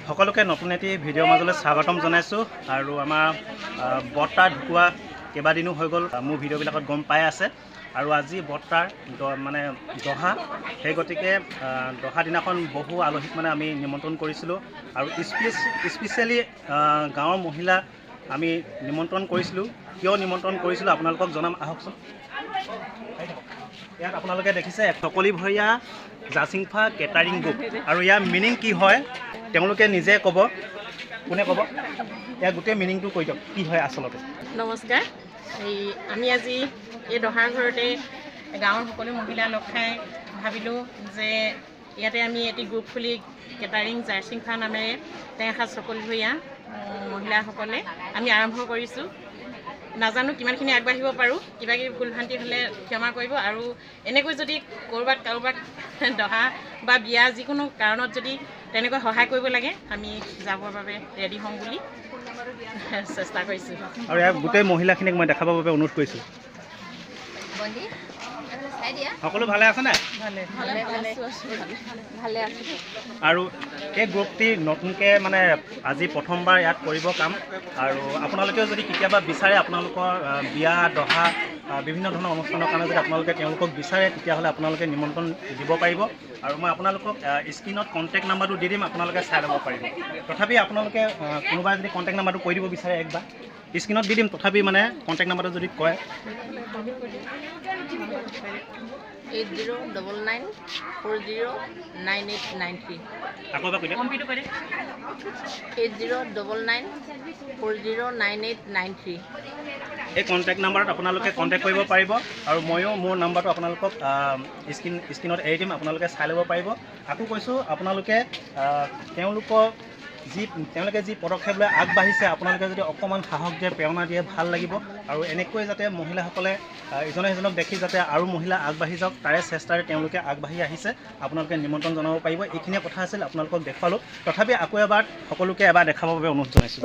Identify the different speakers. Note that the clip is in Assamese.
Speaker 1: সকলোকে নতুন এটি ভিডিঅ'ৰ মাজলৈ স্বাগতম জনাইছোঁ। আৰু আমাৰ বৰ্তা ঢুকুৱা কেইবাদিনো হৈ গ'ল, মোৰ ভিডিঅ'বিলাকত গম পাই আছে। আৰু আজি বৰ্তাৰ মানে দহা, সেই গতিকে দহা দিনাখন বহু আলহীক মানে আমি নিমন্ত্ৰণ কৰিছিলোঁ। আৰু স্পেচিয়েলি গাঁৱৰ মহিলা আমি নিমন্ত্ৰণ কৰিছিলোঁ। কিয় নিমন্ত্ৰণ কৰিছিলোঁ আপোনালোকক জনাম, আহকচোন। ইয়াত আপোনালোকে দেখিছে টকলিভৰীয়া জাচিংফা কেটাৰিং গ্ৰুপ। আৰু ইয়াৰ মিনিং কি হয় তেওঁলোকে নিজে ক'ব। কোনে ক'ব? ইয়াৰ গোটেই মিনিংটো কৈ দিয়ক, কি হয় আচলতে।
Speaker 2: নমস্কাৰ। আমি আজি এই দহাৰ ঘৰতে গাঁৱৰ সকলো মহিলা লগ খাই ভাবিলোঁ যে ইয়াতে আমি এটি গ্ৰুপ খুলি কেটাৰিং জাচিংফা নামেৰে টেঙাখাত চকলিভৰীয়া মহিলাসকলে আমি আৰম্ভ কৰিছোঁ। নাজানো কিমানখিনি আগবাঢ়িব পাৰোঁ, কিবা কিবি ভুল ভ্ৰান্তি হ'লে ক্ষমা কৰিব। আৰু এনেকৈ যদি ক'ৰবাত কাৰোবাক দহা বা বিয়া যিকোনো কাৰণত যদি তেনেকৈ সহায় কৰিব লাগে আমি যাবৰ বাবে ৰেডি হ'ম বুলি চেষ্টা কৰিছোঁ।
Speaker 1: আৰু ইয়াৰ গোটেই মহিলাখিনিক মই দেখাবৰ বাবে অনুৰোধ কৰিছোঁ। সকলো ভালে আছে নাই?
Speaker 2: ভালে আছোঁ।
Speaker 1: আৰু এই গ্ৰুপটি নতুনকৈ মানে আজি প্ৰথমবাৰ ইয়াত কৰিব কাম। আৰু আপোনালোকেও যদি কেতিয়াবা বিচাৰে আপোনালোকৰ বিয়া দহা বিভিন্ন ধৰণৰ অনুষ্ঠানৰ কাৰণে যদি আপোনালোকে তেওঁলোকক বিচাৰে, তেতিয়াহ'লে আপোনালোকে নিমন্ত্ৰণ দিব পাৰিব। আৰু মই আপোনালোকক স্ক্ৰীণত কণ্টেক্ট নাম্বাৰটো দি দিম, আপোনালোকে চাই ল'ব পাৰিব। তথাপি আপোনালোকে কোনোবাই যদি কণ্টেক্ট নাম্বাৰটো কৈ দিব বিচাৰে, একবাৰ স্ক্ৰীণত দি দিম। তথাপি মানে কণ্টেক্ট নাম্বাৰটো যদি কয়
Speaker 2: 8099409893।
Speaker 1: আকৌ এবাৰ কৈ দিয়ক।
Speaker 2: 8099409893।
Speaker 1: এই কণ্টেক্ট নাম্বাৰত আপোনালোকে কণ্টেক্ট কৰিব পাৰিব। আৰু ময়ো মোৰ নাম্বাৰটো আপোনালোকক স্ক্ৰীণত এৰি দিম, আপোনালোকে চাই ল'ব পাৰিব। আকৌ কৈছোঁ, আপোনালোকে তেওঁলোকে যি পদক্ষেপ লৈ আগবাঢ়িছে, আপোনালোকে যদি অকণমান সাহস দিয়ে, প্ৰেৰণা দিয়ে, ভাল লাগিব। আৰু এনেকৈ যাতে মহিলাসকলে ইজনে সিজনক দেখি যাতে আৰু মহিলা আগবাঢ়ি যাওক, তাৰে চেষ্টাৰে তেওঁলোকে আগবাঢ়ি আহিছে। আপোনালোকে নিমন্ত্ৰণ জনাব পাৰিব। এইখিনিয়ে কথা আছিল, আপোনালোকক দেখুৱালোঁ। তথাপি আকৌ এবাৰ সকলোকে এবাৰ দেখাবৰ বাবে অনুৰোধ জনাইছোঁ।